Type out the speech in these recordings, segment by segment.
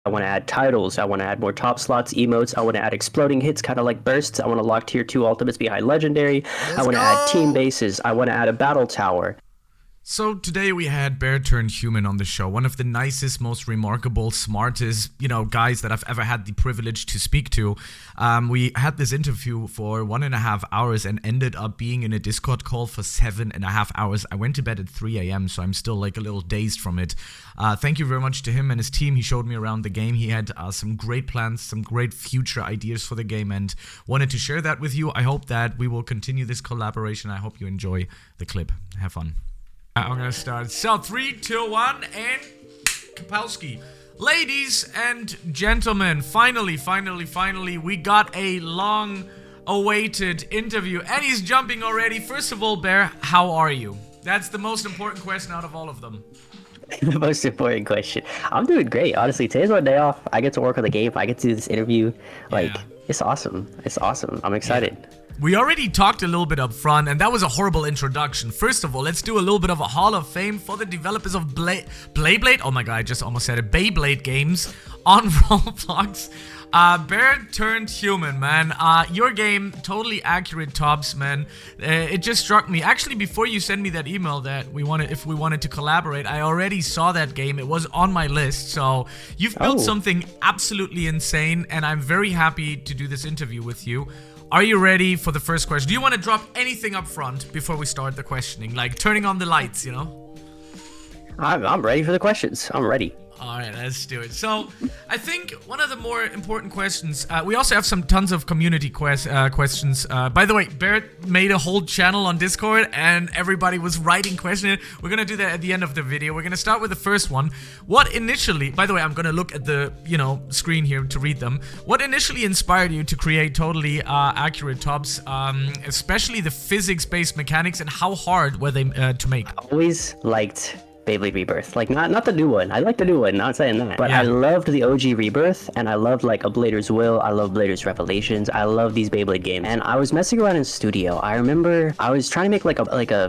I want to add titles. I want to add more top slots, emotes. I want to add exploding hits, kind of like bursts. I want to lock tier 2 ultimates behind legendary. I want to add team bases. I want to add a battle tower. So today we had BearTurnedHuman on the show, one of the nicest, most remarkable, smartest, guys that I've ever had the privilege to speak to. We had this interview for 1.5 hours and ended up being in a Discord call for 7.5 hours. I went to bed at 3 a.m., so I'm still like a little dazed from it. Thank you very much to him and his team. He showed me around the game. He had some great plans, some great future ideas for the game, and wanted to share that with you. I hope that we will continue this collaboration. I hope you enjoy the clip. Have fun. I'm gonna start. So 3, 2, 1, and Kapowski. Ladies and gentlemen, finally, we got a long-awaited interview, and he's jumping already. First of all, Bear, how are you? That's the most important question out of all of them. The most important question. I'm doing great, honestly. Today's my day off. I get to work on the game. I get to do this interview. It's awesome. It's awesome. I'm excited. Yeah. We already talked a little bit up front, and that was a horrible introduction. First of all, let's do a little bit of a Hall of Fame for the developers of Beyblade. Oh my god, I just almost said it. Beyblade games on Roblox. BearTurnedHuman, man. Your game, totally accurate tops, man. It just struck me. Actually, before you sent me that email that if we wanted to collaborate, I already saw that game. It was on my list. So you've built something absolutely insane, and I'm very happy to do this interview with you. Are you ready for the first question? Do you want to drop anything up front before we start the questioning? Like turning on the lights, I'm ready for the questions. I'm ready. Alright, let's do it. So, I think one of the more important questions, we also have tons of community questions. By the way, Barrett made a whole channel on Discord and everybody was writing questions. We're gonna do that at the end of the video. We're gonna start with the first one. What initially, by the way, I'm gonna look at the, screen here to read them. What initially inspired you to create totally accurate tops, especially the physics-based mechanics, and how hard were they to make? I always liked Beyblade Rebirth. Like, not the new one. I like the new one, not saying that. But yeah. I loved the OG Rebirth, and I loved, like, Ablader's Will. I love Blader's Revelations. I love these Beyblade games. And I was messing around in Studio. I remember I was trying to make,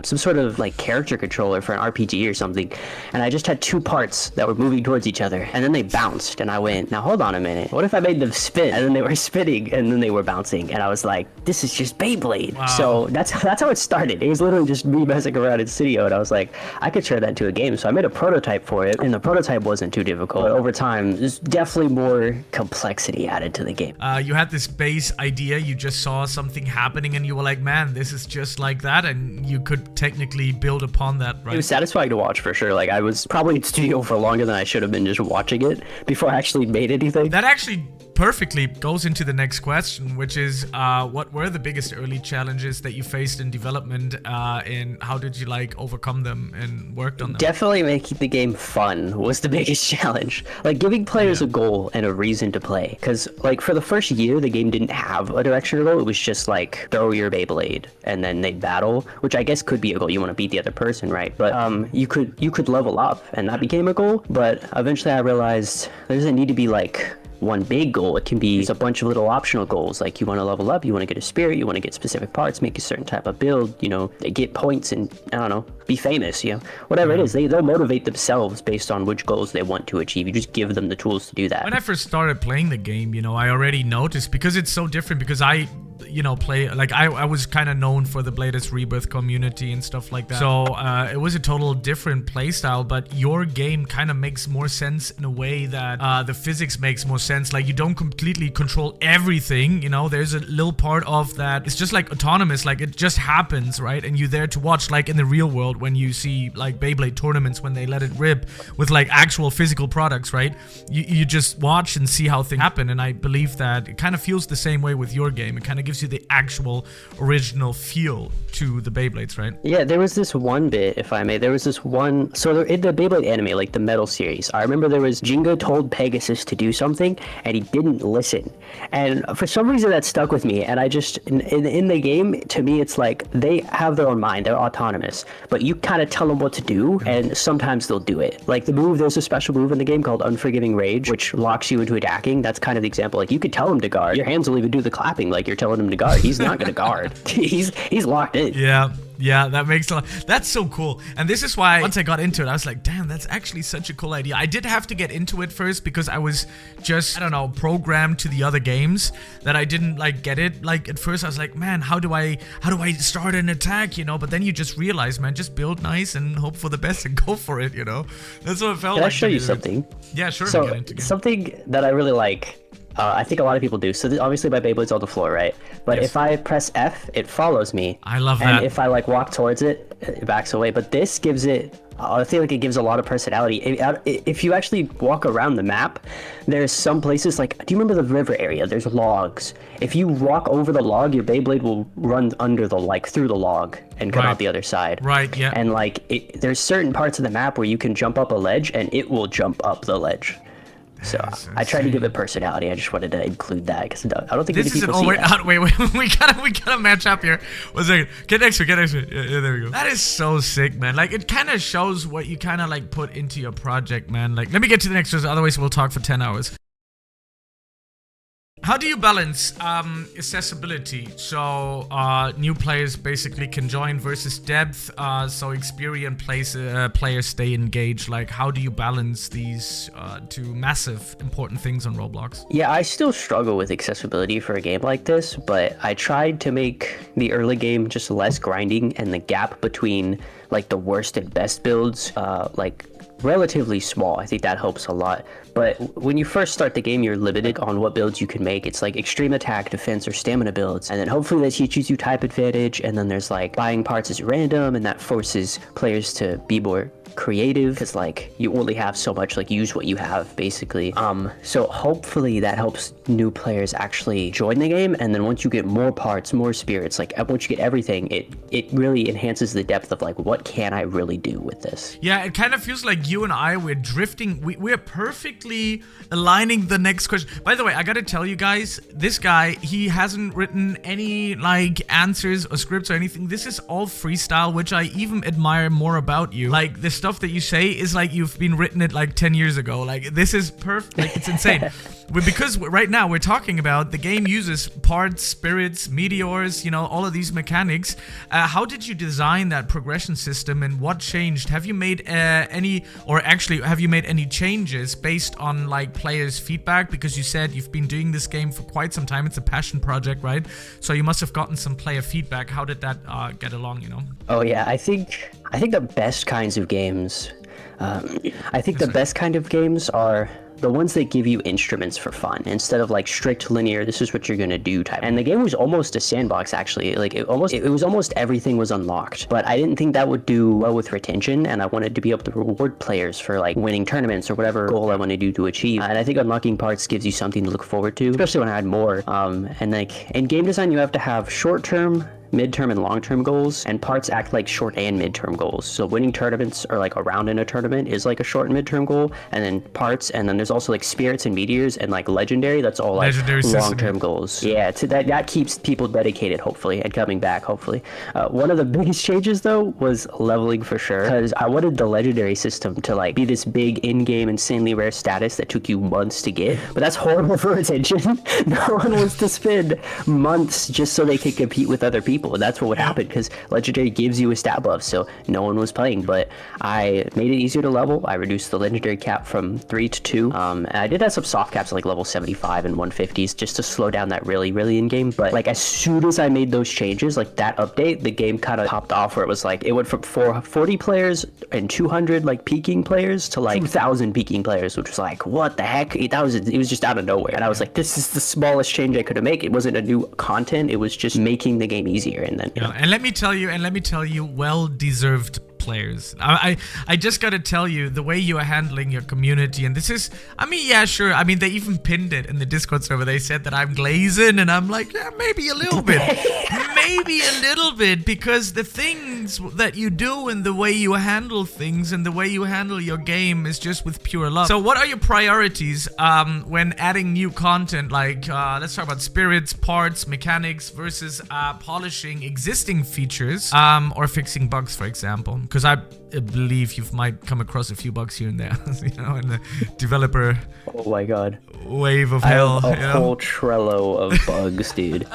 some sort of, character controller for an RPG or something. And I just had 2 parts that were moving towards each other. And then they bounced, and I went, now hold on a minute. What if I made them spin? And then they were spinning, and then they were bouncing. And I was like, this is just Beyblade. Wow. So that's how it started. It was literally just me messing around in Studio, and I was like, I could turn that into a game. So I made a prototype for it, and the prototype wasn't too difficult. But over time, there's definitely more complexity added to the game. You had this base idea, you just saw something happening, and you were like, man, this is just like that, and you could technically build upon that, right? It was satisfying to watch, for sure. Like, I was probably in Studio for longer than I should have been just watching it before I actually made anything. That actually perfectly goes into the next question, which is, what were the biggest early challenges that you faced in development, and how did you overcome them and worked on them? Definitely making the game fun was the biggest challenge. Like, giving players a goal and a reason to play. Because, for the first year, the game didn't have a direction or goal. It was just throw your Beyblade and then they battle, which I guess could be a goal. You want to beat the other person, right? But you could level up, and that became a goal. But eventually I realized there doesn't need to be one big goal. It can be a bunch of little optional goals. Like, you want to level up, you want to get a spirit, you want to get specific parts, make a certain type of build, get points, and I don't know, be famous, whatever it is. They'll motivate themselves based on which goals they want to achieve. You just give them the tools to do that. When I first started playing the game, I already noticed, because it's so different, because I play, I was kind of known for the Blader's Rebirth community and stuff like that. So it was a total different playstyle, but your game kind of makes more sense in a way that the physics makes more sense. Like, you don't completely control everything, there's a little part of that. It's just autonomous, it just happens, right? And you're there to watch, in the real world, when you see Beyblade tournaments, when they let it rip with actual physical products, right? You just watch and see how things happen. And I believe that it kind of feels the same way with your game. It kind of gives you the actual original feel to the Beyblades, right? Yeah, there was this one bit, if I may. There was this one. So in the Beyblade anime, the Metal series, I remember there was Jinga told Pegasus to do something, and he didn't listen. And for some reason that stuck with me. And I just in the game, to me, it's they have their own mind. They're autonomous, but you kind of tell them what to do, and sometimes they'll do it. There's a special move in the game called Unforgiving Rage, which locks you into attacking. That's kind of the example. You could tell them to guard. Your hands will even do the clapping, you're telling telling him to guard. He's not gonna guard. He's locked in. Yeah, that makes a lot. That's so cool. And this is why once I got into it, I was like, damn, that's actually such a cool idea. I did have to get into it first because I was just, I don't know, programmed to the other games that I didn't like get it. Like at first I was like, man, how do I start an attack, you know? But then you just realize, man, just build nice and hope for the best and go for it, you know? That's what it felt like. Can I show you something? Yeah, sure. So something that I really like, I think a lot of people do. So obviously my Beyblade's on the floor, right? But if I press F, it follows me. I love that. And if I like walk towards it, it backs away. But this gives it, I feel like it gives a lot of personality. If you actually walk around the map, there's some places like, do you remember the river area? There's logs. If you walk over the log, your Beyblade will run under the, like through the log and come out the other side. Right, yeah. And like, there's certain parts of the map where you can jump up a ledge and it will jump up the ledge. So I tried to give it personality. I just wanted to include that because I don't think many people see that. Wait, we gotta match up here. 1 second. Get next to it. Yeah, there we go. That is so sick, man. Like it kind of shows what you kind of like put into your project, man. Like let me get to the next one, otherwise we'll talk for 10 hours. How do you balance accessibility so new players basically can join versus depth, so experienced players stay engaged? Like how do you balance these two massive important things on Roblox? Yeah, I still struggle with accessibility for a game like this, but I tried to make the early game just less grinding and the gap between like the worst and best builds like relatively small. I think that helps a lot. But when you first start the game, you're limited on what builds you can make. It's like extreme attack, defense, or stamina builds. And then hopefully that teaches you type advantage. And then there's like buying parts is random, and that forces players to be more creative because like you only have so much, like use what you have basically. So hopefully that helps new players actually join the game, and then once you get more parts, more spirits, like once you get everything, it really enhances the depth of like what can I really do with this. Yeah, it kind of feels like you and I, we're drifting, we're perfectly aligning the next question. By the way, I gotta tell you guys, this guy, he hasn't written any like answers or scripts or anything. This is all freestyle, which I even admire more about you. Like this stuff that you say is like you've been written it like 10 years ago. Like this is perfect. Like it's insane. Because right now we're talking about the game uses parts, spirits, meteors, you know, all of these mechanics. How did you design that progression system and what changed? Have you made any, or actually have you made any changes based on like players' feedback? Because you said you've been doing this game for quite some time. It's a passion project, right? So you must have gotten some player feedback. How did that get along, you know? Oh yeah, I think the best kinds of games, the best kind of games are the ones that give you instruments for fun instead of like strict linear, this is what you're gonna do type. And the game was almost a sandbox actually. Like it was almost everything was unlocked, but I didn't think that would do well with retention, and I wanted to be able to reward players for like winning tournaments or whatever goal I want to do to achieve. And I think unlocking parts gives you something to look forward to, especially when I had more. And like in game design, you have to have short-term, mid-term, and long-term goals, and parts act like short and mid-term goals. So winning tournaments or like a round in a tournament is like a short and mid-term goal, and then parts, and then there's also like spirits and meteors and like legendary, that's all like long-term goals. Yeah, that keeps people dedicated hopefully and coming back hopefully. One of the biggest changes though was leveling for sure, because I wanted the legendary system to like be this big in-game insanely rare status that took you months to get, but that's horrible for retention. No one wants to spend months just so they can compete with other people. And that's what would happen because legendary gives you a stat buff, so no one was playing. But I made it easier to level. I reduced the legendary cap from 3 to 2. And I did have some soft caps like level 75 and 150s just to slow down that really in game. But like as soon as I made those changes, like that update, the game kind of popped off where it was like it went from 40 players and 200 like peaking players to like 2,000 peaking players, which was like what the heck? It was just out of nowhere, and I was like, this is the smallest change I could have made. It wasn't a new content, it was just making the game easier. And then and let me tell you, well-deserved players. I just gotta tell you, the way you are handling your community, and this is, I mean, yeah, sure. I mean, they even pinned it in the Discord server. They said that I'm glazing, and I'm like, yeah, maybe a little bit. Maybe a little bit, because the things that you do and the way you handle things and the way you handle your game is just with pure love. So what are your priorities when adding new content? Like, let's talk about spirits, parts, mechanics versus polishing existing features or fixing bugs, for example. Because I believe you might come across a few bugs here and there, you know, in the developer Oh my god. wave of I hell. have a you know? whole Trello of bugs, dude.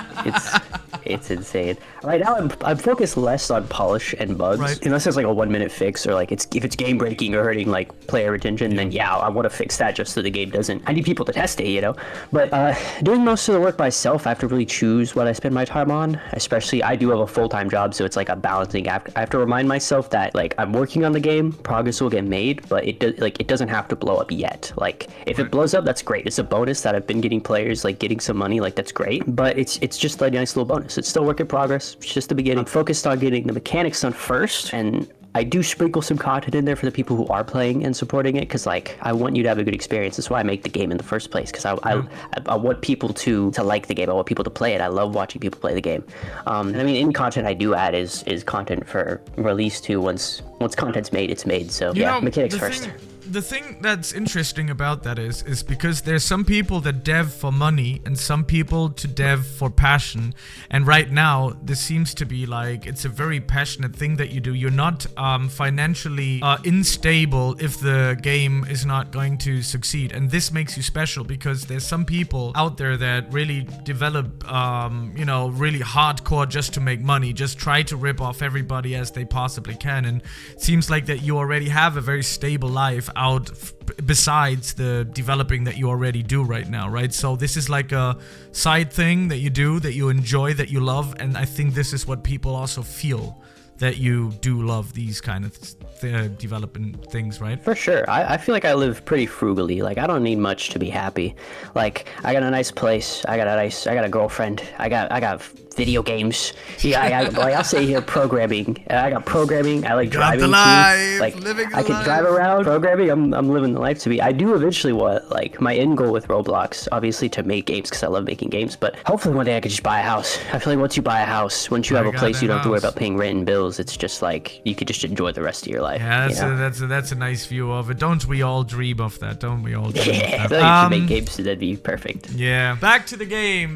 It's insane. Right now, I'm focused less on polish and bugs. Right. Unless it's like a 1-minute fix, or like if it's game breaking or hurting like player retention, then yeah, I want to fix that just so the game doesn't. I need people to test it, you know. But doing most of the work myself, I have to really choose what I spend my time on. Especially, I do have a full-time job, so it's like a balancing act. I have to remind myself that like I'm working on the game, progress will get made, but it doesn't have to blow up yet. Like if it blows up, that's great. It's a bonus that I've been getting players like getting some money, like that's great. But it's just a nice little bonus. It's still work in progress. It's just the beginning. I'm focused on getting the mechanics done first, and I do sprinkle some content in there for the people who are playing and supporting it, because like I want you to have a good experience. That's why I make the game in the first place, because I want people to like the game. I want people to play it. I love watching people play the game. And I mean, any content I do add is content for release too. Once content's made, it's made. So yeah, mechanics first. The thing that's interesting about that is because there's some people that dev for money and some people to dev for passion, and right now this seems to be like it's a very passionate thing that you do. You're not financially unstable if the game is not going to succeed, and this makes you special because there's some people out there that really develop really hardcore just to make money, just try to rip off everybody as they possibly can, and it seems like that you already have a very stable life out besides the developing that you already do right now, right? So this is like a side thing that you do, that you enjoy, that you love, and I think this is what people also feel, that you do love these kind of developing things, right? For sure. I feel like I live pretty frugally. Like I don't need much to be happy. Like I got a nice place. I got a girlfriend. I got video games. Yeah, I'll say here programming. I got programming. I like driving too. Like I can drive around. Programming. I'm living the life to be. I do eventually want like my end goal with Roblox, obviously to make games because I love making games. But hopefully one day I could just buy a house. I feel like once you buy a house, once you have a place, you don't have to worry about paying rent and bills. It's just like you could just enjoy the rest of your life. Yeah, that's a nice view of it. Don't we all dream of that? Don't we all dream yeah, of that? I feel like you should make games, so that'd be perfect. Yeah. Back to the game.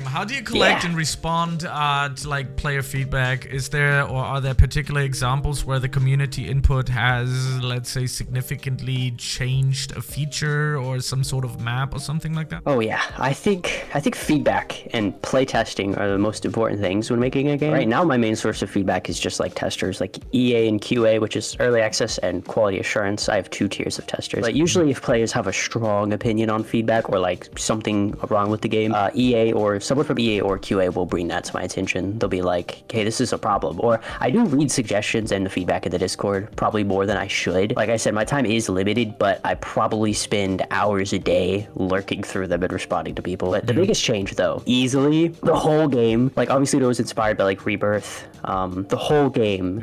How do you collect and respond to like player feedback? Is there, or are there particular examples where the community input has, let's say, significantly changed a feature or some sort of map or something like that? Oh yeah, I think feedback and playtesting are the most important things when making a game. Right now, my main source of feedback is just like testers, like EA and QA, which is early access, and quality assurance. I have 2 tiers of testers. But usually if players have a strong opinion on feedback or like something wrong with the game, EA or someone from EA or QA will bring that to my attention. They'll be like, hey, this is a problem. Or I do read suggestions and the feedback in the Discord, probably more than I should. Like I said, my time is limited, but I probably spend hours a day lurking through them and responding to people. But the biggest change though, easily, the whole game, like obviously it was inspired by like Rebirth. The whole game,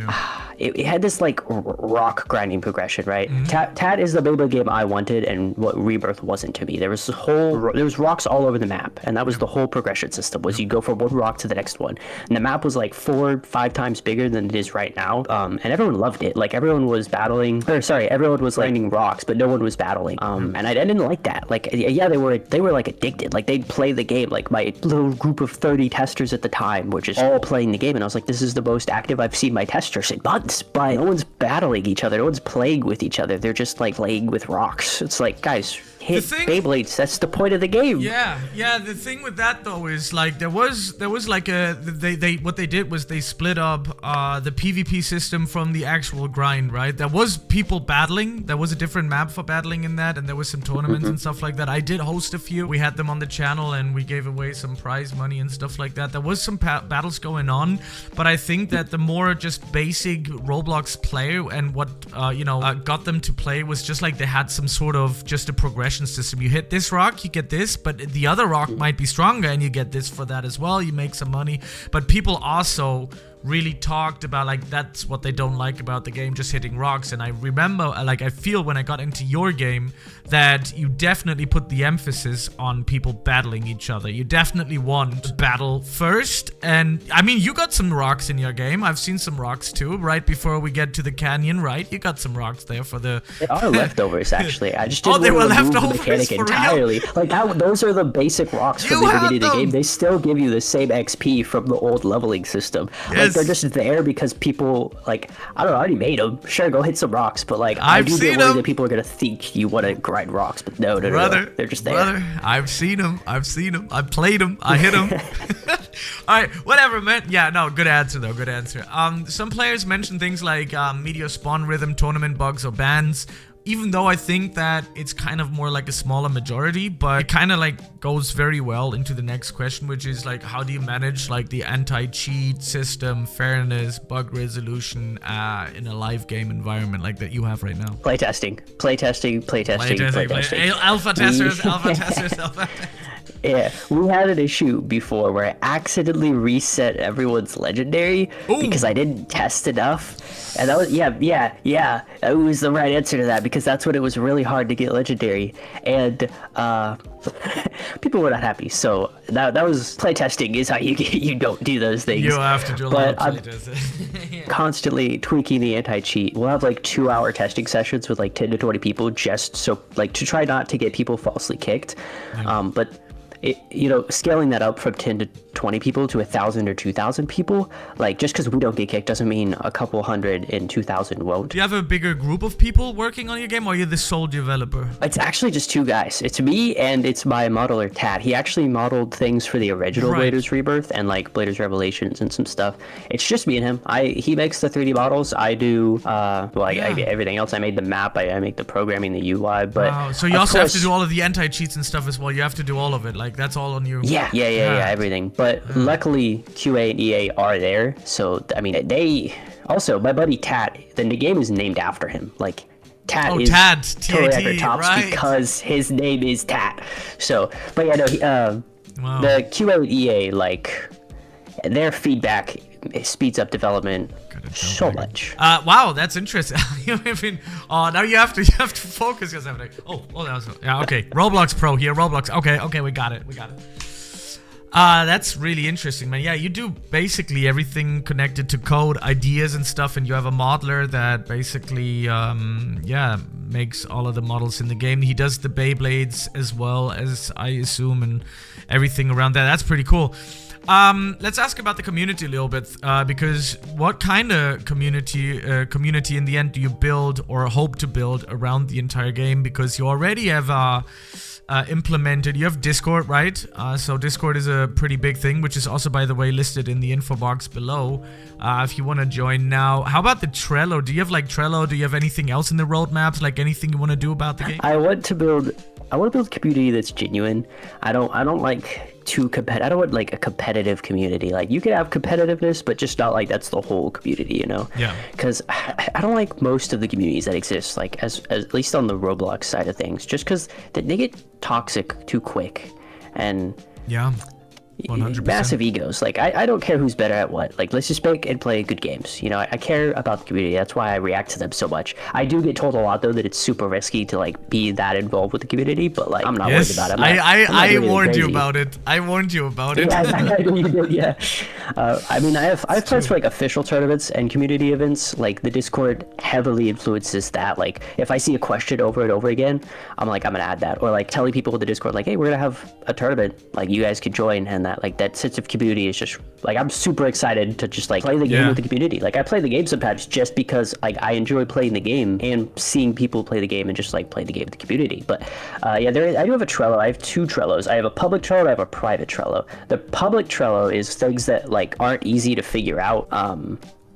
it had this like rock grinding progression, right? Tat is the Beyblade game I wanted, and what Rebirth wasn't to me. There was rocks all over the map, and that was the whole progression system. Was you go from one rock to the next one, and the map was like 4 or 5 times bigger than it is right now. And everyone loved it. Like everyone was everyone was grinding rocks, but no one was battling. And I didn't like that. Like yeah, they were like addicted. Like they'd play the game. Like my little group of 30 testers at the time were just all playing the game, and I was like, this is the most active I've seen my testers in months. But no one's battling each other. No one's playing with each other. They're just like playing with rocks. It's like, guys, hit Beyblades. That's the point of the game. Yeah. The thing with that though is like there was like what they did was they split up the PvP system from the actual grind, right? There was people battling. There was a different map for battling in that, and there was some tournaments and stuff like that. I did host a few. We had them on the channel, and we gave away some prize money and stuff like that. There was some battles going on, but I think that the more just basic Roblox play and what got them to play was just like they had some sort of just a progression system. You hit this rock, you get this, but the other rock might be stronger and you get this for that as well. You make some money, but people also really talked about like that's what they don't like about the game, just hitting rocks. And I remember, like, I feel when I got into your game that you definitely put the emphasis on people battling each other. You definitely want to battle first. And I mean, you got some rocks in your game. I've seen some rocks too, right before we get to the canyon, right? You got some rocks there for the... They are leftovers, actually. I just didn't want to remove the mechanic entirely. Like, those are the basic rocks from the beginning of the game. They still give you the same XP from the old leveling system. Yes. they're just there because people, like, I don't know, I already made them. Sure, go hit some rocks, but like, I do get worried that people are gonna think you want to grind rocks, but no, they're just there. Brother, I've seen them. I played them. I hit them. All right, whatever, man. Yeah, no, good answer though. Good answer. Some players mention things like meteor spawn rhythm, tournament bugs, or bans. Even though I think that it's kind of more like a smaller majority, but it kind of like goes very well into the next question, which is like, how do you manage like the anti-cheat system, fairness, bug resolution in a live game environment like that you have right now? Playtesting. Alpha testers. Yeah, we had an issue before where I accidentally reset everyone's legendary because I didn't test enough. And that was, yeah, it was the right answer to that because that's when it was really hard to get legendary. And people were not happy. So that was playtesting is how you don't do those things. You have to do a lot of playtesting. Constantly tweaking the anti-cheat. We'll have like 2-hour testing sessions with like 10 to 20 people just so like to try not to get people falsely kicked. But scaling that up from 10 to 20 people to 1,000 or 2,000 people, like just because we don't get kicked doesn't mean a couple hundred and 2,000 won't. Do you have a bigger group of people working on your game, or are you the sole developer? It's actually just 2 guys. It's me and it's my modeler Tad. He actually modeled things for the original Bladers Rebirth and like Bladers Revelations and some stuff. It's just me and him. He makes the 3D models. I do everything else. I made the map. I make the programming, the UI. But wow. So you also have to do all of the anti-cheats and stuff as well. You have to do all of it. Like that's all on you. Yeah, everything. But luckily, QA and EA are there. So I mean, they also my buddy Tat. The game is named after him. Like Tat is totally tops because his name is Tat. So, but yeah, no. The QA and EA, like their feedback speeds up development so much. Wow, that's interesting. Now you have to focus because I'm like, okay. Roblox Pro here, Roblox. Okay, we got it. That's really interesting, man. Yeah, you do basically everything connected to code, ideas and stuff, and you have a modeler that basically, makes all of the models in the game. He does the Beyblades as well, as I assume, and everything around that. That's pretty cool. Let's ask about the community a little bit, because what kind of community in the end do you build or hope to build around the entire game? Because you already have implemented, you have Discord, right? So Discord is a pretty big thing, which is also, by the way, listed in the info box below if you want to join now. How about the Trello? Do you have like Trello? Do you have anything else in the roadmaps, like anything you want to do about the game? I want to build a community that's genuine. I don't like too competitive. I don't want like a competitive community. Like you could have competitiveness, but just not like that's the whole community, you know? Yeah. Because I don't like most of the communities that exist, like as at least on the Roblox side of things, just because they get toxic too quick, and 100%. Massive egos. Like I don't care who's better at what. Like let's just make and play good games. You know, I care about the community. That's why I react to them so much. I do get told a lot though that it's super risky to like be that involved with the community, but like I'm not worried about it. I warned you about it. I warned you about it. Yeah. I mean, I have plans for like official tournaments and community events. Like the Discord heavily influences that. Like if I see a question over and over again, I'm gonna add that, or like telling people with the Discord like, hey, we're gonna have a tournament. Like you guys could join, and that sense of community is just like I'm super excited to just like play the game with the community. Like I play the game sometimes just because like I enjoy playing the game and seeing people play the game and just like play the game with the community. But I do have a Trello. I have 2 Trellos. I have a public Trello and I have a private Trello. The public Trello is things that like aren't easy to figure out.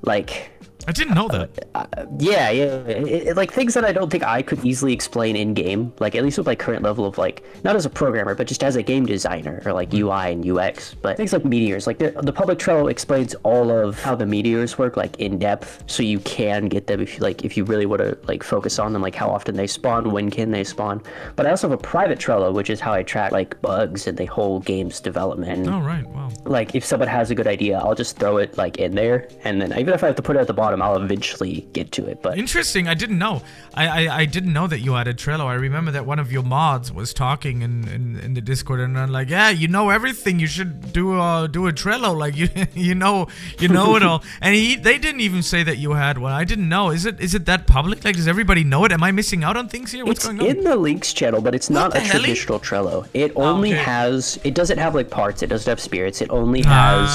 Like I didn't know that. Like things that I don't think I could easily explain in game, like at least with my current level of like, not as a programmer, but just as a game designer or like UI and UX. But things like meteors, like the public Trello explains all of how the meteors work, like in depth, so you can get them if you really want to like focus on them, like how often they spawn, when can they spawn. But I also have a private Trello, which is how I track like bugs and the whole game's development. Oh right, wow. Like if someone has a good idea, I'll just throw it like in there, and then even if I have to put it at the bottom, I'll eventually get to it. But interesting. I didn't know. I didn't know that you had a Trello. I remember that one of your mods was talking in the Discord, and I'm like, yeah, you know everything. You should do a Trello. Like you know it all. And they didn't even say that you had one. I didn't know. Is it that public? Like, does everybody know it? Am I missing out on things here? What's going on? It's in the links channel, but it's not a traditional Trello. It only has. It doesn't have like parts. It doesn't have spirits. It only has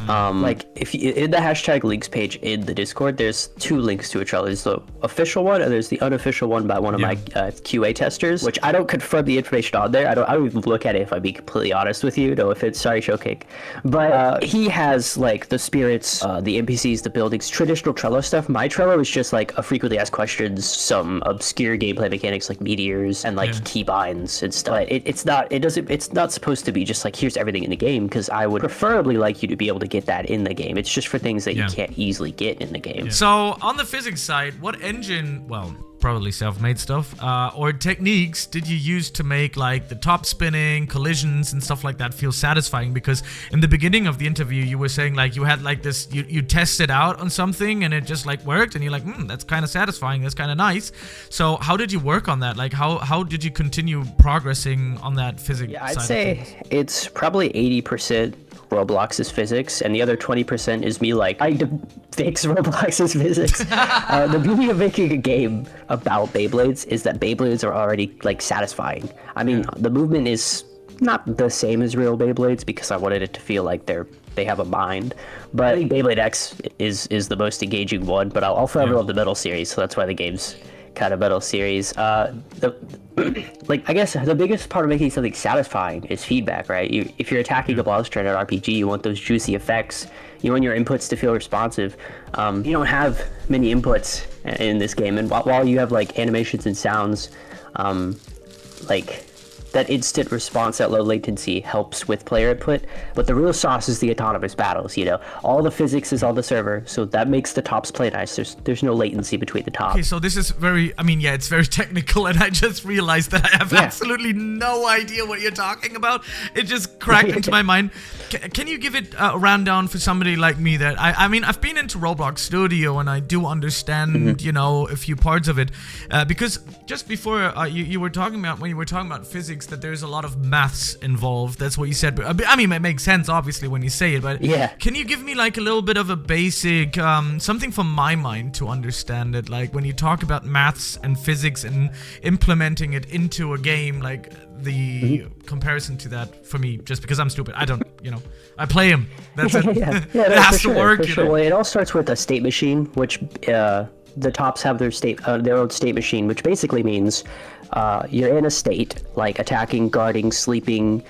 Like if you, in the hashtag links page in the Discord, there's 2 links to a Trello. There's the official one and there's the unofficial one by one of my QA testers, which I don't confirm the information on there. I don't even look at it, if I be completely honest with you. No offense, sorry, Showcake. But he has like the spirits, the NPCs, the buildings, traditional Trello stuff. My Trello is just like a frequently asked questions, some obscure gameplay mechanics like meteors and like keybinds and stuff. But it's not supposed to be just like here's everything in the game, because I would preferably like you to be able to get that in the game. It's just for things that you can't easily get in the game. So on the physics side, what engine, well, probably self-made stuff, or techniques did you use to make like the top spinning, collisions and stuff like that feel satisfying? Because in the beginning of the interview you were saying like you had like this, you tested out on something and it just like worked and you're like, that's kind of satisfying, that's kind of nice. So how did you work on that? Like how did you continue progressing on that physics side? I'd say it's probably 80% Roblox's physics, and the other 20% is me like trying to fix Roblox's physics. The beauty of making a game about Beyblades is that Beyblades are already like satisfying. I mean, the movement is not the same as real Beyblades because I wanted it to feel like they have a mind. But I think Beyblade X is the most engaging one. But I'll forever love the Metal series, so that's why the game's kind of Metal series. Like I guess the biggest part of making something satisfying is feedback, right? If you're attacking a boss during an RPG, you want those juicy effects. You want your inputs to feel responsive. You don't have many inputs in this game, and while you have like animations and sounds, like that instant response at low latency helps with player input, but the real sauce is the autonomous battles. You know, all the physics is on the server, so that makes the tops play nice. There's no latency between the tops. Okay, so this is very, I mean, yeah, it's very technical, and I just realized that I have absolutely no idea what you're talking about. It just cracked into my mind. Can you give it a rundown for somebody like me that, I mean, I've been into RobloxStudio and I do understand, you know, a few parts of it, because just before you were talking about, when you were talking about physics, that there's a lot of maths involved. That's what you said. But I mean, it makes sense, obviously, when you say it, but can you give me like a little bit of a basic, something from my mind to understand it? Like when you talk about maths and physics and implementing it into a game, like the comparison to that for me, just because I'm stupid. I don't, you know, I play him. That's it. It has to work. For sure. Well, it all starts with a state machine, which the tops have their own state machine, which basically means you're in a state like attacking, guarding, sleeping,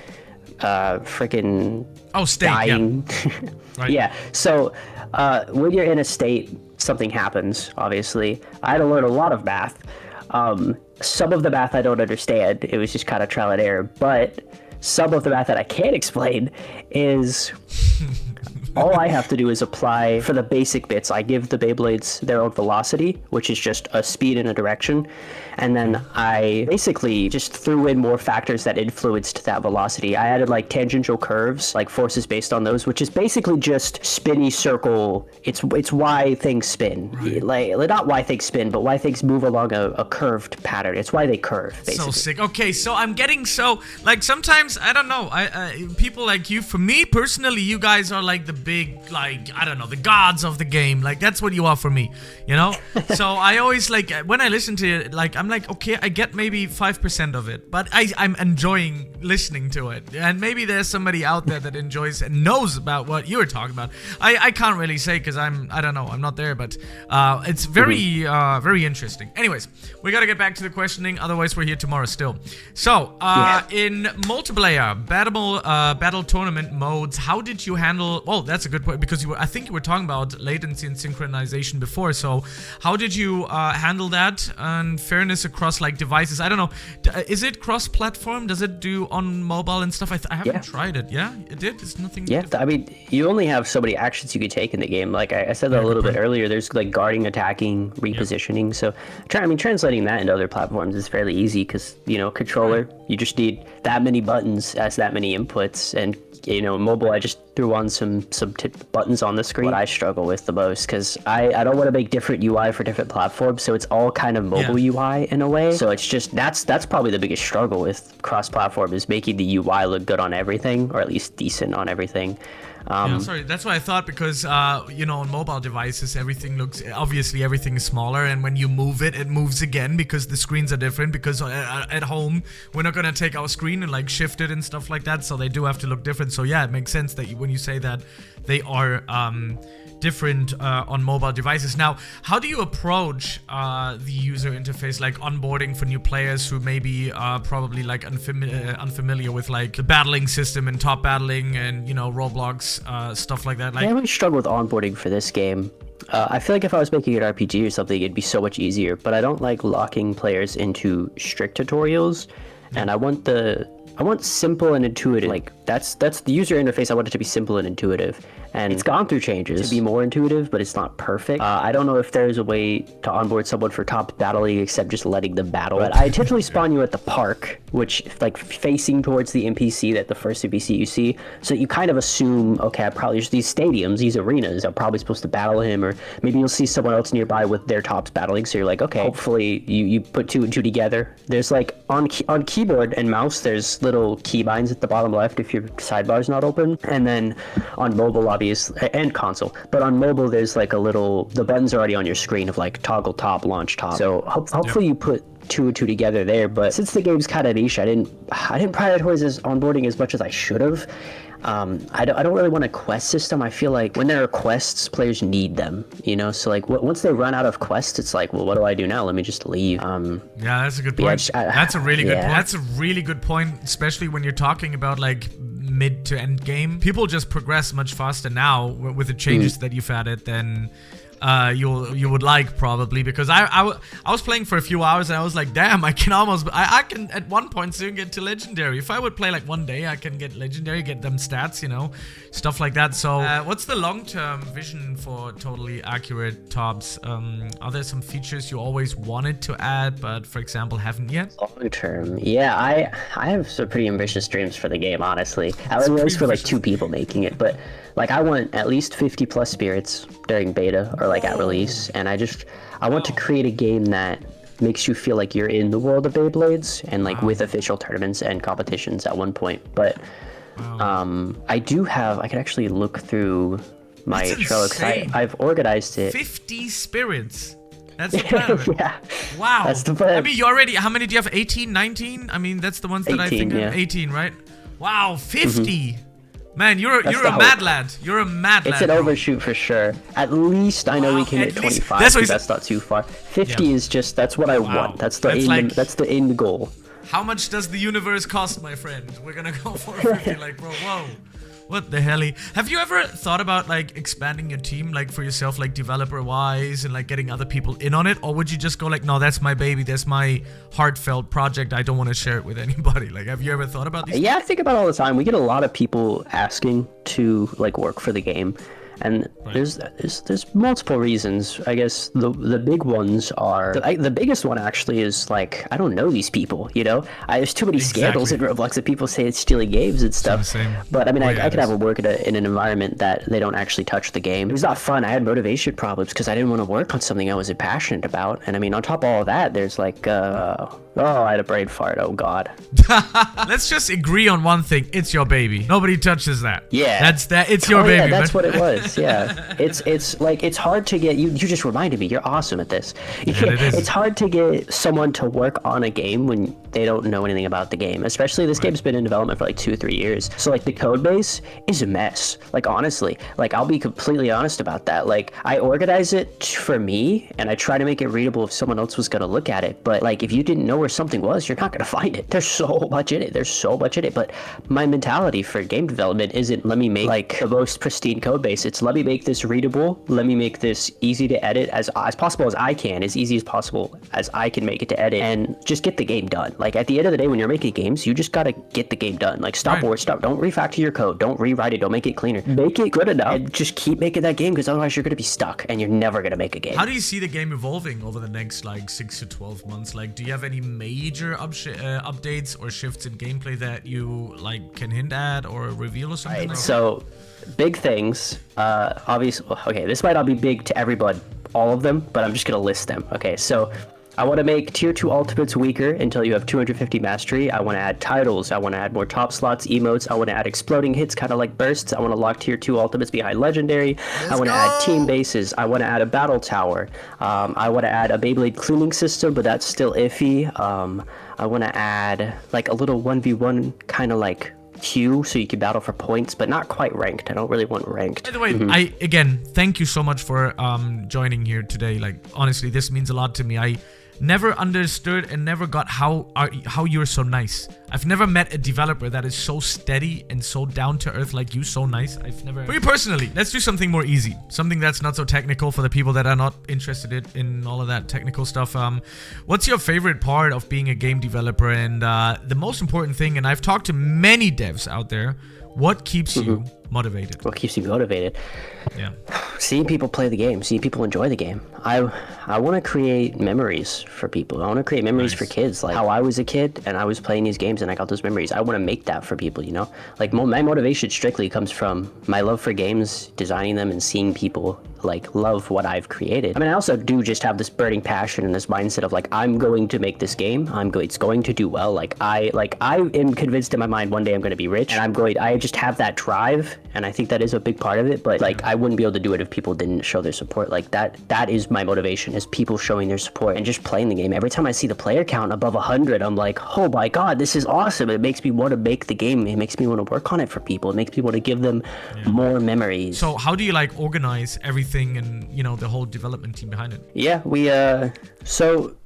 freaking dying. Right. Yeah. So when you're in a state, something happens. Obviously, I had to learn a lot of math. Some of the math I don't understand. It was just kind of trial and error. But some of the math that I can explain is all I have to do is apply for the basic bits. I give the Beyblades their own velocity, which is just a speed in a direction. And then I basically just threw in more factors that influenced that velocity. I added like tangential curves, like forces based on those, which is basically just spinny circle. It's why things spin. Like not why things spin, but why things move along a curved pattern. It's why they curve, basically. So sick. Okay, so I'm getting so, like, sometimes, I don't know, I people like you, for me personally, you guys are like the big, like, I don't know, the gods of the game. Like, that's what you are for me, you know? So I always, like, when I listen to it, like, I'm like, okay, I get maybe 5% of it, but I'm enjoying listening to it. And maybe there's somebody out there that enjoys and knows about what you're talking about. I can't really say, because I don't know, I'm not there, but it's very, very interesting. Anyways, we gotta get back to the questioning, otherwise we're here tomorrow still. So, in multiplayer, battle tournament modes, how did you handle, well, that's a good point, because I think you were talking about latency and synchronization before, so how did you handle that and fairness across like devices? I don't know, is it cross-platform? Does it do on mobile and stuff? I haven't tried it. Yeah, it did? It's nothing. I mean, you only have so many actions you could take in the game. Like I said that a little bit earlier, there's like guarding, attacking, repositioning. So translating that into other platforms is fairly easy, because, you know, controller, you just need that many buttons as that many inputs, and, you know, mobile, I just threw on some buttons on the screen. What I struggle with the most, because I don't want to make different UI for different platforms, so it's all kind of mobile UI in a way. So it's just, that's probably the biggest struggle with cross-platform, is making the UI look good on everything, or at least decent on everything. Yeah, sorry, that's what I thought, because you know, on mobile devices everything is smaller, and when you move it, it moves again because the screens are different, because at home we're not gonna take our screen and like shift it and stuff like that, so they do have to look different. So yeah, it makes sense that when you say that they are different on mobile devices. Now, how do you approach the user interface, like onboarding for new players who maybe probably like unfamiliar with like the battling system and top battling and, you know, Roblox stuff like that? Like, I really struggle with onboarding for this game. I feel like if I was making an RPG or something, it'd be so much easier, but I don't like locking players into strict tutorials, and I want simple and intuitive. Like that's the user interface. I want it to be simple and intuitive, and it's gone through changes to be more intuitive, but it's not perfect. I don't know if there's a way to onboard someone for top battling except just letting them battle. But I intentionally spawn you at the park, which like facing towards the NPC, that the first NPC you see, so you kind of assume, okay, I probably just these stadiums, these arenas, I'm probably supposed to battle him, or maybe you'll see someone else nearby with their tops battling, so you're like, okay, hopefully you put two and two together. There's like on keyboard and mouse, there's little keybinds at the bottom left if your sidebar's not open, and then on mobile, obviously, and console, but on mobile there's like the buttons are already on your screen of like toggle top, launch top, so hopefully you put two and two together there. But since the game's kind of niche, I didn't prioritize this onboarding as much as I should have. I don't really want a quest system. I feel like when there are quests, players need them, you know, so like once they run out of quests, it's like, well, what do I do now? Let me just leave. Yeah, that's a good point. That's a really good point. That's a really good point, especially when you're talking about like mid to end game. People just progress much faster now with the changes that you've added than you would like, probably, because I was playing for a few hours and I was like, damn, I can at one point soon get to legendary. If I would play like one day, I can get legendary, get them stats, you know, stuff like that. So what's the long-term vision for totally accurate tops? Are there some features you always wanted to add but, for example, haven't yet? Long-term, yeah, I have some pretty ambitious dreams for the game, honestly. I was for like 2 people making it, but like I want at least 50 plus spirits during beta or like at release, and I want to create a game that makes you feel like you're in the world of Beyblades, and like with official tournaments and competitions at one point. But I can actually look through my Trello, because I've organized it. 50 spirits. That's the plan. Yeah. Wow. That's the plan. I mean, you already, how many do you have? 18, 19? I mean, that's the ones that 18, I think yeah. 18, right? Wow, 50. Man, you're a mad lad. You're a mad lad. It's an overshoot for sure. At least I know we can hit 25. That's not too far. 50 is just, that's what I want. That's the end goal. How much does the universe cost, my friend? We're gonna go for 50. Like, bro, whoa. What the hell? Have you ever thought about like expanding your team, like for yourself, like developer wise, and like getting other people in on it? Or would you just go like, no, that's my baby, that's my heartfelt project, I don't want to share it with anybody? Like, have you ever thought about this? Yeah, I think about it all the time. We get a lot of people asking to like work for the game, and there's multiple reasons. I guess the big ones are, the biggest one actually is like, I don't know these people, you know? There's too many scandals in Roblox that people say it's stealing games and stuff. But I mean, I could have a work in an environment that they don't actually touch the game. It was not fun. I had motivation problems because I didn't want to work on something I wasn't passionate about. And I mean, on top of all of that, there's like, I had a brain fart. Oh God. Let's just agree on one thing. It's your baby. Nobody touches that. Yeah. It's your baby. Yeah, that's what it was. Yeah, it's like, it's hard to get you just reminded me, you're awesome at this. It's hard to get someone to work on a game when they don't know anything about the game, especially this game's been in development for like 2 or 3 years, so like the code base is a mess. Like honestly, like I'll be completely honest about that. Like I organize it for me and I try to make it readable if someone else was going to look at it, but like if you didn't know where something was, you're not going to find it. There's so much in it. But my mentality for game development isn't, let me make like the most pristine code base. It's, let me make this readable, let me make this easy to edit as possible as I can, as easy as possible as I can make it to edit, and just get the game done. Like at the end of the day, when you're making games, you just gotta get the game done. Like stop, don't refactor your code, don't rewrite it, don't make it cleaner, make it good enough, and just keep making that game, because otherwise you're gonna be stuck and you're never gonna make a game. How do you see the game evolving over the next like 6 to 12 months? Like, do you have any major updates or shifts in gameplay that you like can hint at or reveal or something? So big things, obviously, okay, this might not be big to everybody, all of them, but I'm just gonna list them. Okay, so I want to make tier 2 ultimates weaker until you have 250 mastery. I want to add titles. I want to add more top slots, emotes. I want to add exploding hits, kind of like bursts. I want to lock tier 2 ultimates behind legendary. I want to add team bases. I want to add a battle tower. I want to add a Beyblade cleaning system, but that's still iffy. I want to add like a little 1v1 kind of like queue so you can battle for points, but not quite ranked. I don't really want ranked. By the way, I again thank you so much for joining here today. Like honestly, this means a lot to me. I never understood and never got how you're so nice. I've never met a developer that is so steady and so down to earth like you. So nice. I've never. For you personally, let's do something more easy, something that's not so technical for the people that are not interested in all of that technical stuff. What's your favorite part of being a game developer, and the most important thing? And I've talked to many devs out there. What keeps you motivated? What keeps you motivated? Yeah. Seeing people play the game, seeing people enjoy the game. I want to create memories for people. I want to create memories for kids, like how I was a kid and I was playing these games and I got those memories. I want to make that for people, you know? Like my motivation strictly comes from my love for games, designing them, and seeing people like love what I've created. I mean, I also do just have this burning passion and this mindset of like, I'm going to make this game. It's going to do well. I am convinced in my mind one day I'm going to be rich, and I just have that drive, and I think that is a big part of it. But like, I wouldn't be able to do it if people didn't show their support. Like that is my motivation, is people showing their support and just playing the game. Every time I see the player count above 100, I'm like, oh my god, this is awesome. It makes me want to make the game. It makes me want to work on it for people. It makes me want to give them more memories. So how do you like organize everything and, you know, the whole development team behind it? Yeah, we so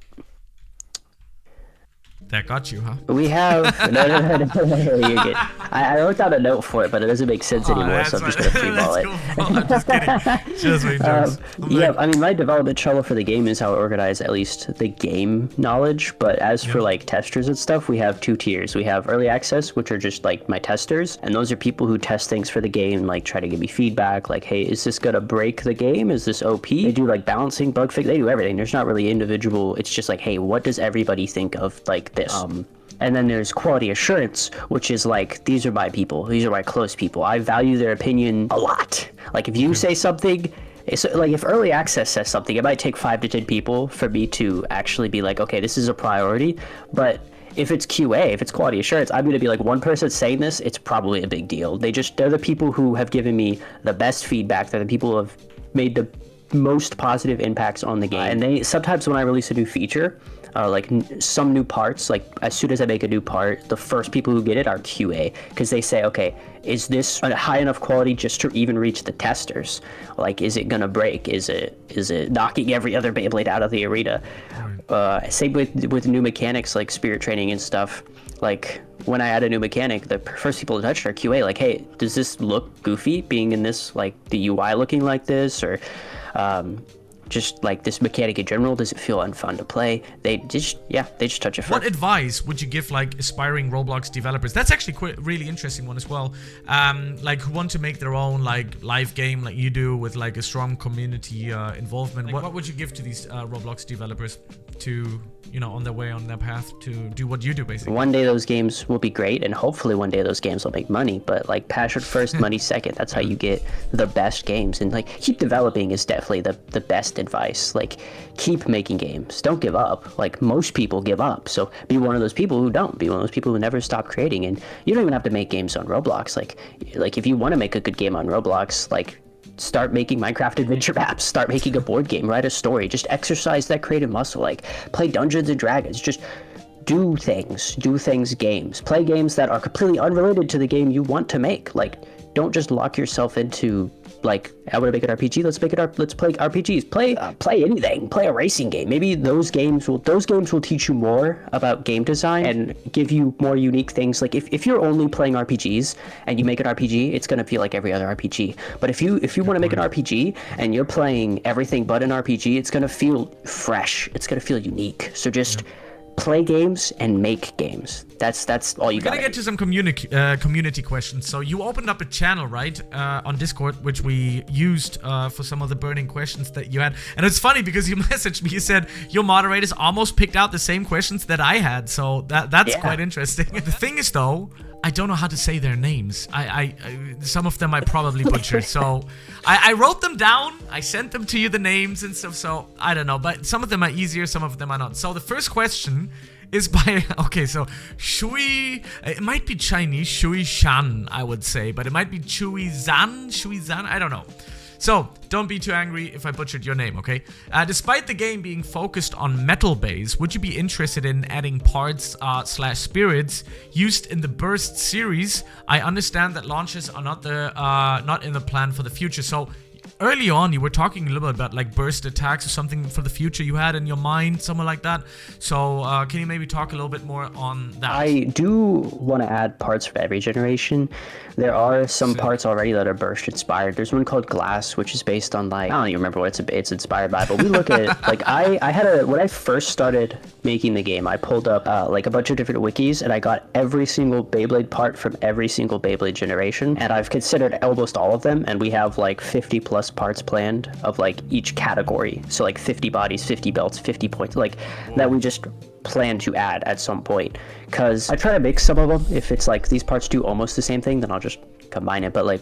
that got you, huh? We have no, you're good. I wrote down a note for it, but it doesn't make sense anymore, so I'm just gonna freeball it. Cool. I'm just kidding. Just making jokes. Yeah, I mean, my development channel for the game is how I organize at least the game knowledge. But as for like testers and stuff, we have 2 tiers. We have early access, which are just like my testers, and those are people who test things for the game, like try to give me feedback, like, hey, is this gonna break the game? Is this OP? They do like balancing, bug fix. They do everything. There's not really individual. It's just like, hey, what does everybody think of like this? And then there's quality assurance, which is like, these are my people, these are my close people. I value their opinion a lot. Like if you say something, so like if early access says something, it might take 5 to 10 people for me to actually be like, okay, this is a priority. But if it's QA, if it's quality assurance, I'm going to be like, one person saying this, it's probably a big deal. They're the people who have given me the best feedback. They're the people who have made the most positive impacts on the game. And they sometimes when I release a new feature, like some new parts, like as soon as I make a new part, the first people who get it are QA, because they say, okay, is this a high enough quality just to even reach the testers? Like, is it gonna break? Is it knocking every other Beyblade out of the arena? Same with new mechanics like spirit training and stuff. Like when I add a new mechanic, the first people to touch it are QA. Like, hey, does this look goofy being in this, like the UI looking like this, or just like this mechanic in general, does it feel unfun to play? They just touch it first. What advice would you give like aspiring Roblox developers? That's actually really interesting one as well. Like who want to make their own like live game like you do with like a strong community involvement. Like, what would you give to these Roblox developers to, you know, on their way, on their path to do what you do basically? One day those games will be great, and hopefully one day those games will make money, but like passion first, money second. That's how you get the best games. And like keep developing is definitely the best advice. Like keep making games, don't give up. Like most people give up, so be one of those people who don't. Be one of those people who never stop creating. And you don't even have to make games on Roblox. Like if you want to make a good game on Roblox, like start making Minecraft adventure maps, start making a board game, write a story, just exercise that creative muscle, like play Dungeons and Dragons, just do things games, play games that are completely unrelated to the game you want to make. Like don't just lock yourself into like, I want to make an RPG, let's play RPGs, play anything, play a racing game. Maybe those games will teach you more about game design and give you more unique things. Like if you're only playing RPGs and you make an RPG, it's going to feel like every other RPG. But if you want to make an RPG and you're playing everything but an RPG, it's going to feel fresh, it's going to feel unique. So just play games and make games. That's all you got. We're gonna get to some community questions. So you opened up a channel, right, on Discord, which we used for some of the burning questions that you had. And it's funny because you messaged me, you said your moderators almost picked out the same questions that I had. So that's quite interesting. The thing is though, I don't know how to say their names. Some of them I probably butchered. So I wrote them down. I sent them to you, the names and stuff. So I don't know. But some of them are easier. Some of them are not. So the first question is by, okay, so Shui, it might be Chinese, Shui Shan, I would say. But it might be Shui Zan, I don't know. So, don't be too angry if I butchered your name, okay? Despite the game being focused on metal base, would you be interested in adding parts / spirits used in the Burst series? I understand that launches are not in the plan for the future. So, early on, you were talking a little bit about like burst attacks or something for the future you had in your mind, something like that. So can you maybe talk a little bit more on that? I do want to add parts for every generation. There are some parts already that are burst inspired. There's one called Glass, which is based on like, I don't even remember what it's inspired by, but we look at it, like I had when I first started making the game, I pulled up like a bunch of different wikis and I got every single Beyblade part from every single Beyblade generation. And I've considered almost all of them. And we have like 50 plus parts planned of like each category. So like 50 bodies, 50 belts, 50 points, like that we just plan to add at some point, because I try to mix some of them. If it's like these parts do almost the same thing, then I'll just combine it. But like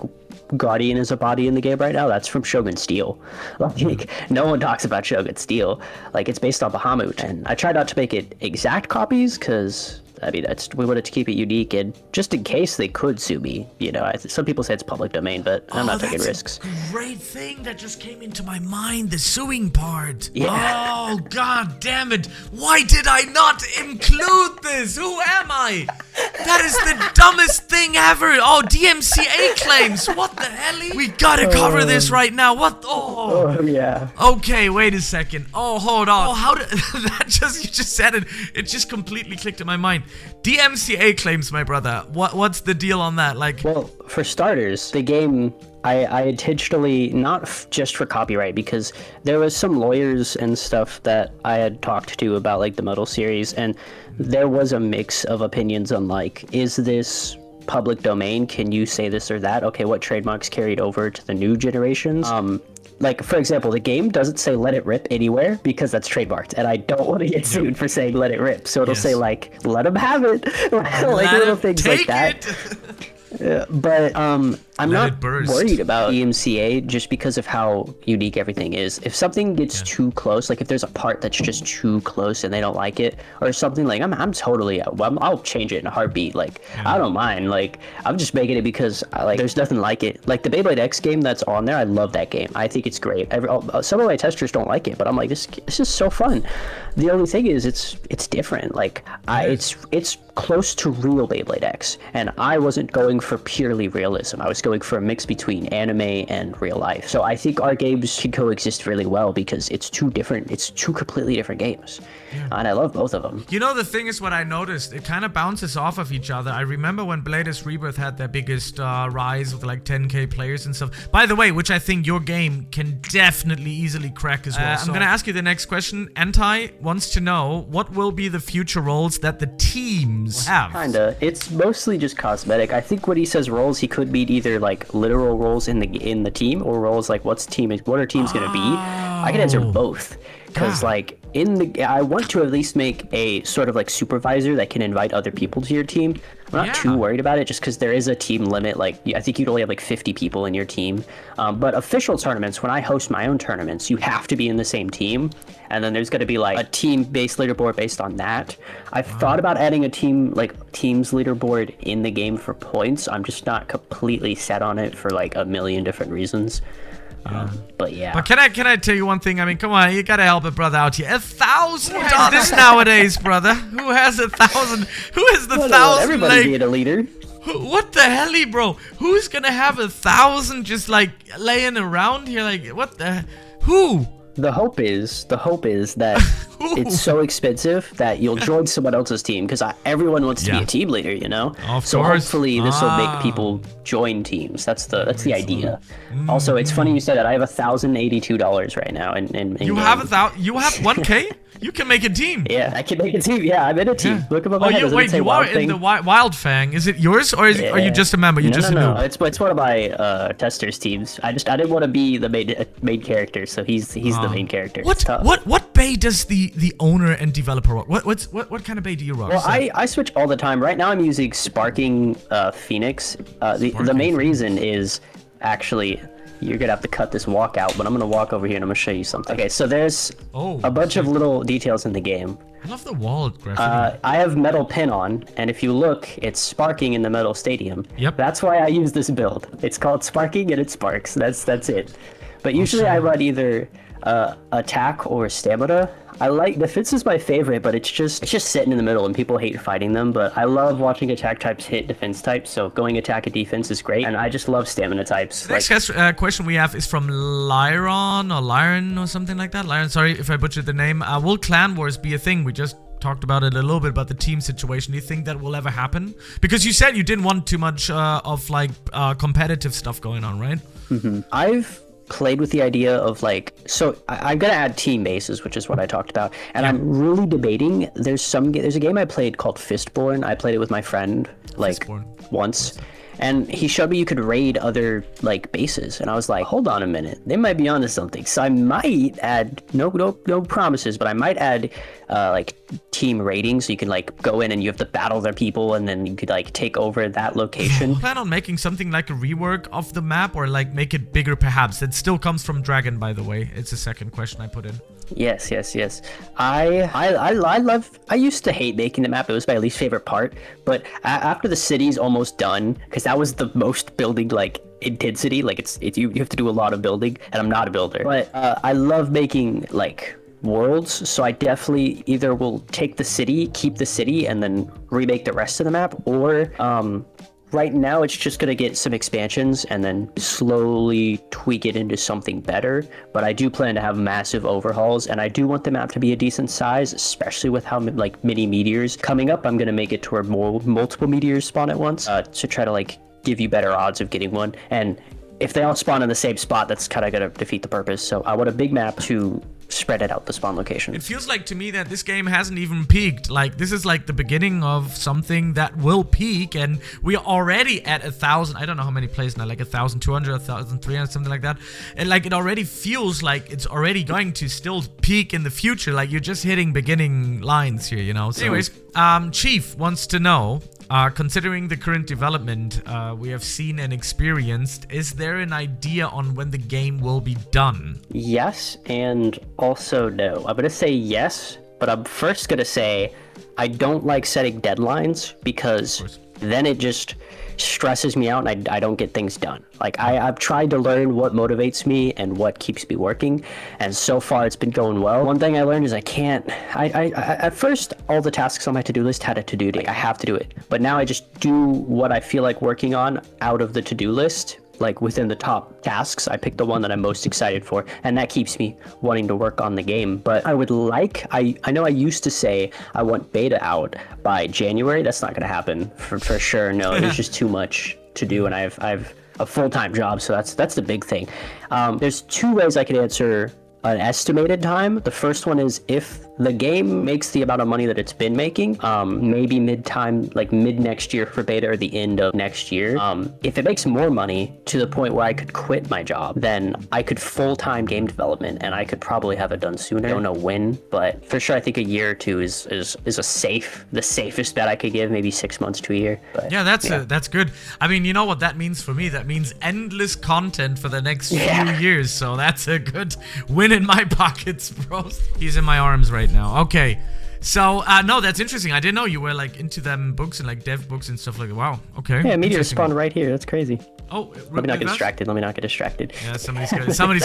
Guardian is a body in the game right now, that's from Shogun Steel. Like no one talks about Shogun Steel. Like it's based on Bahamut, and I try not to make it exact copies because I mean, we wanted to keep it unique, and just in case they could sue me, you know, some people say it's public domain, but I'm not taking risks. Great thing that just came into my mind, the suing part. Yeah. Oh, god damn it. Why did I not include this? Who am I? That is the dumbest thing ever. Oh, DMCA claims. What the hell? We gotta cover this right now. What? Oh, yeah. Okay, wait a second. Oh, hold on. Oh, how did that you just said it. It just completely clicked in my mind. DMCA claims, my brother. What's the deal on that? Like, well, for starters, the game I intentionally, not just for copyright, because there was some lawyers and stuff that I had talked to about like the Metal series, and there was a mix of opinions on like, is this public domain? Can you say this or that? Okay, what trademarks carried over to the new generations? Like, for example, the game doesn't say let it rip anywhere because that's trademarked, and I don't want to get sued for saying let it rip. So it'll say, like, let them have it. Like little things like that. But I'm not worried about EMCA just because of how unique everything is. If something gets too close, like if there's a part that's just too close and they don't like it, or something, like I'm totally, I'll change it in a heartbeat. Like I don't mind. Like I'm just making it because like there's nothing like it. Like the Beyblade X game that's on there, I love that game. I think it's great. Some of my testers don't like it, but I'm like, this is so fun. The only thing is, it's different. Like it's close to real Beyblade X, and I wasn't going for purely realism. I was going for a mix between anime and real life. So I think our games can coexist really well because it's two completely different games. And I love both of them. You know, the thing is, what I noticed, it kind of bounces off of each other. I remember when Bladers Rebirth had their biggest rise with like 10k players and stuff. By the way, which I think your game can definitely easily crack as well. I'm gonna ask you the next question. Entai wants to know, what will be the future roles that the teams have? Kinda. It's mostly just cosmetic. I think when he says roles, he could mean either like literal roles in the team, or roles like what are teams gonna be. I can answer both. Because like I want to at least make a sort of like supervisor that can invite other people to your team. I'm not too worried about it just because there is a team limit. Like I think you'd only have like 50 people in your team. But official tournaments, when I host my own tournaments, you have to be in the same team. And then there's going to be like a team-based leaderboard based on that. I've thought about adding a teams leaderboard in the game for points. I'm just not completely set on it for like a million different reasons. But yeah. But can I tell you one thing? I mean, come on, you gotta help a brother out here. $1,000 this nowadays, brother. Who has 1,000? Who is the 1,000? Everybody being a leader. What the hell, bro? Who's gonna have 1,000 just like laying around here? Like, what the? Who? The hope is that it's so expensive that you'll join someone else's team, because everyone wants to be a team leader, you know. So hopefully this will make people join teams. That's the idea. Also, it's funny you said that. I have $1,082 right now in you have 1,000. You have 1K. You can make a team. Yeah, I can make a team. Yeah, I'm in a team. Look above my head. Wait, you are in the Wild Fang. Is it yours, or are you just a member? No. It's one of my testers' teams. I didn't want to be the main character, so he's the main character. What bay does the owner and developer rock? What kind of bay do you rock? Well, I switch all the time. Right now I'm using Sparking Phoenix. The main reason is actually you're gonna have to cut this walk out, but I'm gonna walk over here and I'm gonna show you something. Okay, so there's a bunch of little details in the game. I love the wall graffiti. I have metal pin on, and if you look, it's sparking in the metal stadium. Yep. That's why I use this build. It's called Sparking and it sparks. That's it. But usually I run either attack or stamina. I like defense is my favorite, but it's just sitting in the middle and people hate fighting them. But I love watching attack types hit defense types, so going attack and defense is great. And I just love stamina types. The next question we have is from Lyron or something like that. Lyron, sorry if I butchered the name. Will clan wars be a thing? We just talked about it a little bit about the team situation. Do you think that will ever happen? Because you said you didn't want too much of like competitive stuff going on, right? I've played with the idea of like, so I'm gonna add team bases, which is what I talked about, and I'm really debating. There's a game I played called Fistborn. I played it with my friend like once, and he showed me you could raid other like bases, and I was like, hold on a minute, they might be onto something. So I might add no promises, but I might add like team raiding, so you can like go in and you have to battle their people, and then you could like take over that location. Plan on making something like a rework of the map, or like make it bigger perhaps? That still comes from Dragon, by the way. It's the second question I put in. Yes. I used to hate making the map. It was my least favorite part, but after the city's almost done, because that was the most building like intensity, like you have to do a lot of building, and I'm not a builder, but I love making like worlds, so I definitely either will take the city, keep the city, and then remake the rest of the map, or right now it's just gonna get some expansions and then slowly tweak it into something better. But I do plan to have massive overhauls, and I do want the map to be a decent size, especially with how like many meteors coming up. I'm gonna make it to where multiple meteors spawn at once to try to like give you better odds of getting one. And if they all spawn in the same spot, that's kind of gonna defeat the purpose. So I want a big map to spread it out the spawn location. It feels like to me that this game hasn't even peaked. Like this is like the beginning of something that will peak, and we are already at 1,000. I don't know how many plays now, like 1,200, 1,300, something like that. And like it already feels like it's already going to still peak in the future. Like you're just hitting beginning lines here, you know. So anyways, Chief wants to know, considering the current development we have seen and experienced, is there an idea on when the game will be done? Yes, and also no. I'm gonna say yes, but I'm first gonna say I don't like setting deadlines, because then it just stresses me out and I don't get things done. Like I've tried to learn what motivates me and what keeps me working, and so far it's been going well. One thing I learned is I at first all the tasks on my to-do list had a to-do date. I have to do it, but now I just do what I feel like working on out of the to-do list. Like within the top tasks, I pick the one that I'm most excited for, and that keeps me wanting to work on the game. But I would like, I know I used to say I want beta out by January. That's not gonna happen for sure. No, it's just too much to do, and I've a full-time job, so that's the big thing. There's two ways I could answer an estimated time. The first one is if the game makes the amount of money that it's been making, maybe mid next year for beta or the end of next year. If it makes more money to the point where I could quit my job, then I could full-time game development, and I could probably have it done sooner. I don't know when, but for sure I think a year or two is the safest bet I could give. Maybe 6 months to a year. But, yeah, that's good. I mean, you know what that means for me? That means endless content for the next few years. So that's a good win in my pockets, bro. He's in my arms right now. Okay, so no, that's interesting. I didn't know you were like into them books and like dev books and stuff like that. Wow. Okay. Yeah, meteors spawn right here. That's crazy. Oh, let me not get distracted. Yeah, somebody's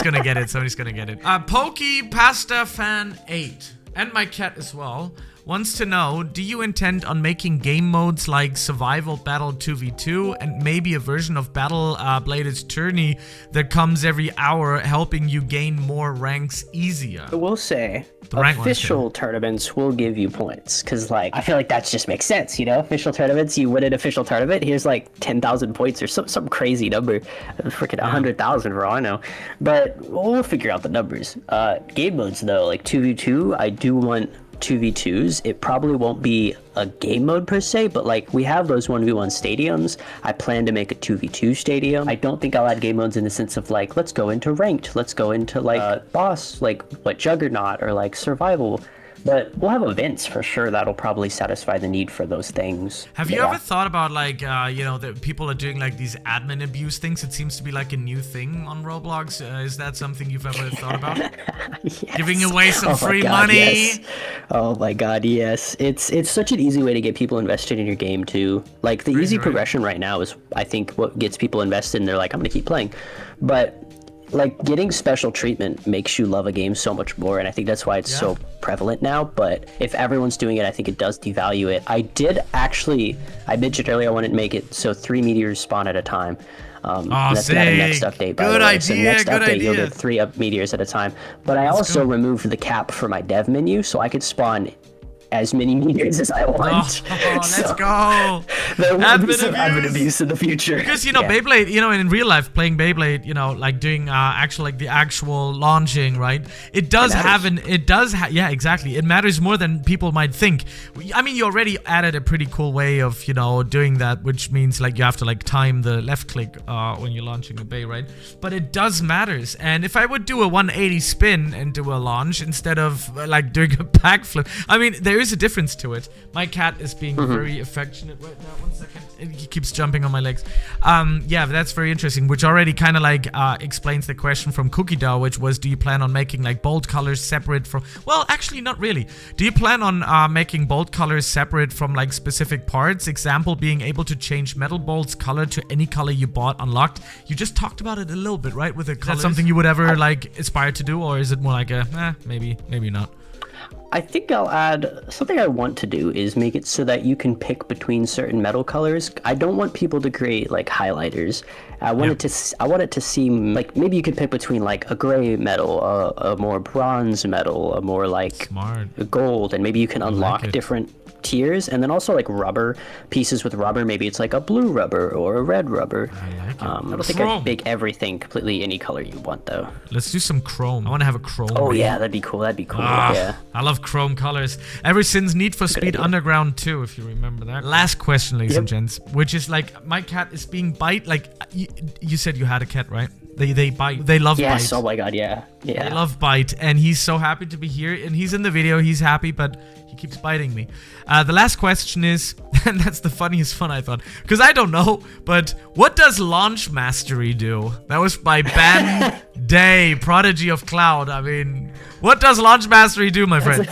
gonna get it. Somebody's gonna get it. Pokey Pasta Fan 8 and my cat as well wants to know, do you intend on making game modes like Survival Battle 2v2 and maybe a version of Battle Bladed Tourney that comes every hour, helping you gain more ranks easier? I will say, official tournaments will give you points, because like I feel like that just makes sense, you know? Official tournaments, you win an official tournament, here's like 10,000 points or some crazy number, freaking 100,000 for all I know. But we'll figure out the numbers. Game modes though, like 2v2, I do want 2v2s, it probably won't be a game mode per se, but like we have those 1v1 stadiums. I plan to make a 2v2 stadium. I don't think I'll add game modes in the sense of like, let's go into ranked, let's go into like boss, like what Juggernaut or like survival. But we'll have events for sure that'll probably satisfy the need for those things. Have you ever thought about like, you know, that people are doing like these admin abuse things? It seems to be like a new thing on Roblox. Is that something you've ever thought about? Yes. Giving away some free money? Yes. Oh my god, yes. It's such an easy way to get people invested in your game too. Like the easy progression right now is, I think, what gets people invested and they're like, I'm gonna keep playing. But like getting special treatment makes you love a game so much more, and I think that's why it's so prevalent now. But if everyone's doing it, I think it does devalue it. I mentioned earlier I wanted to make it so 3 meteors spawn at a time. That's not a next update, by the way. So next update, you'll get 3 meteors at a time. But I also removed the cap for my dev menu, so I could spawn as many meteors as I want. Let's go. There will be some admin abuse in the future. Because, you know, Beyblade, you know, in real life, playing Beyblade, you know, like doing the actual launching, right? It does yeah, exactly. It matters more than people might think. I mean, you already added a pretty cool way of, you know, doing that, which means like you have to like time the left click when you're launching a bay, right? But it does matters. And if I would do a 180 spin and do a launch instead of like doing a backflip, I mean, there is a difference to it. My cat is being very affectionate right now. 1 second. He keeps jumping on my legs. Yeah, that's very interesting, which already kind of like explains the question from Cookie Dough, which was, do you plan on making like bolt colors separate from... Well, actually, not really. Do you plan on making bolt colors separate from like specific parts? Example being able to change metal bolts color to any color you bought unlocked. You just talked about it a little bit, right? With the colors. Is that something you would ever like aspire to do, or is it more like a, maybe not? I think I'll add something I want to do is make it so that you can pick between certain metal colors. I don't want people to create like highlighters. I want it to seem like maybe you could pick between like a gray metal, a more bronze metal, a more like gold, and maybe you can unlock different tiers, and then also like rubber pieces with rubber. Maybe it's like a blue rubber or a red rubber. I don't think I'd make everything completely any color you want though. Let's do some chrome. I want to have a chrome. Oh yeah, that'd be cool. Yeah, I love chrome colors. Ever since Need for Speed Underground 2, if you remember that. Last question, ladies and gents, which is like, my cat is being bite. Like you said, you had a cat, right? They bite. They love bite. Yes. Oh my god. Yeah. They love bite, and he's so happy to be here. And he's in the video. He's happy, but he keeps biting me. The last question is, and that's the funniest one I thought, because I don't know, but what does launch mastery do? That was by Ben Day, Prodigy of Cloud. I mean, what does launch mastery do, my friend?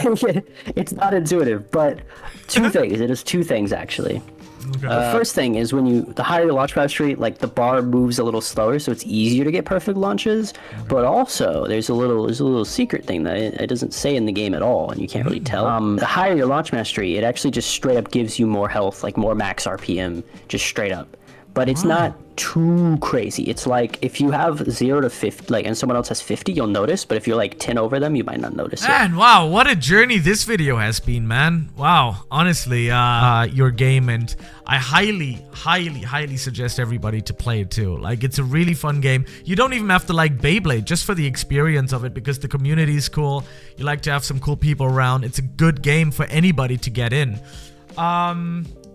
It's not intuitive, but two things. It is 2 things actually. Okay. The first thing is the higher your launch mastery, like the bar moves a little slower, so it's easier to get perfect launches. But also, there's a little secret thing that it doesn't say in the game at all, and you can't really tell. The higher your launch mastery, it actually just straight up gives you more health, like more max RPM, just straight up. But it's not too crazy. It's like if you have 0 to 50, like, and someone else has 50, you'll notice. But if you're like 10 over them, you might not notice it. Man, wow, what a journey this video has been, man. Wow, honestly, your game, and I highly suggest everybody to play it too. Like, it's a really fun game. You don't even have to like Beyblade, just for the experience of it, because the community is cool. You like to have some cool people around. It's a good game for anybody to get in.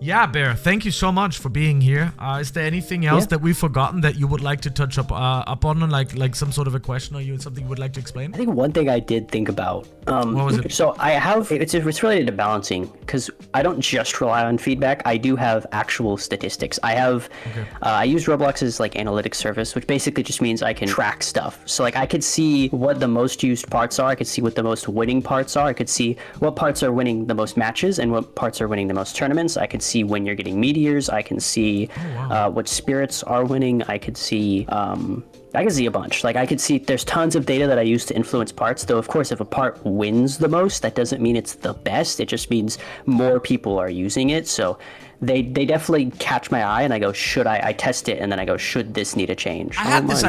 Yeah, Bear, thank you so much for being here. Is there anything else that we've forgotten that you would like to touch up on, like some sort of a question, or something you would like to explain? I think one thing I did think about. What was it? So I have, it's related to balancing, because I don't just rely on feedback. I do have actual statistics. I have, I use Roblox's like analytics service, which basically just means I can track stuff. So like I could see what the most used parts are. I could see what the most winning parts are. I could see what parts are winning the most matches and what parts are winning the most tournaments. I could see when you're getting meteors. I can see what spirits are winning. I could see a bunch. Like I could see there's tons of data that I use to influence parts, though of course if a part wins the most, that doesn't mean it's the best. It just means more people are using it. So they definitely catch my eye, and I go, should I test it, and then I go, should this need a change? I had this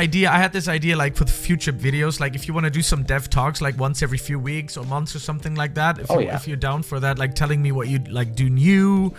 idea like for the future videos, like if you want to do some dev talks like once every few weeks or months or something like that, if you're down for that, like telling me what you'd like do new.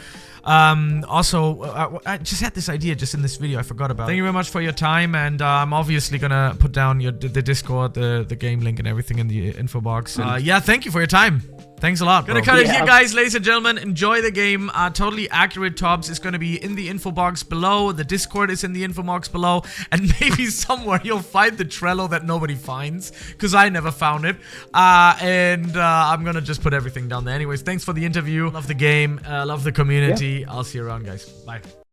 Also, I just had this idea just in this video. I forgot about it. Thank you very much for your time, and I'm obviously gonna put down the Discord, the game link and everything in the info box. And, yeah, thank you for your time. Thanks a lot, bro. Gonna cut it here, guys, ladies and gentlemen. Enjoy the game. Totally accurate tops is gonna be in the info box below. The Discord is in the info box below. And maybe somewhere you'll find the Trello that nobody finds, because I never found it. I'm gonna just put everything down there. Anyways, thanks for the interview. Love the game. Love the community. I'll see you around, guys. Bye.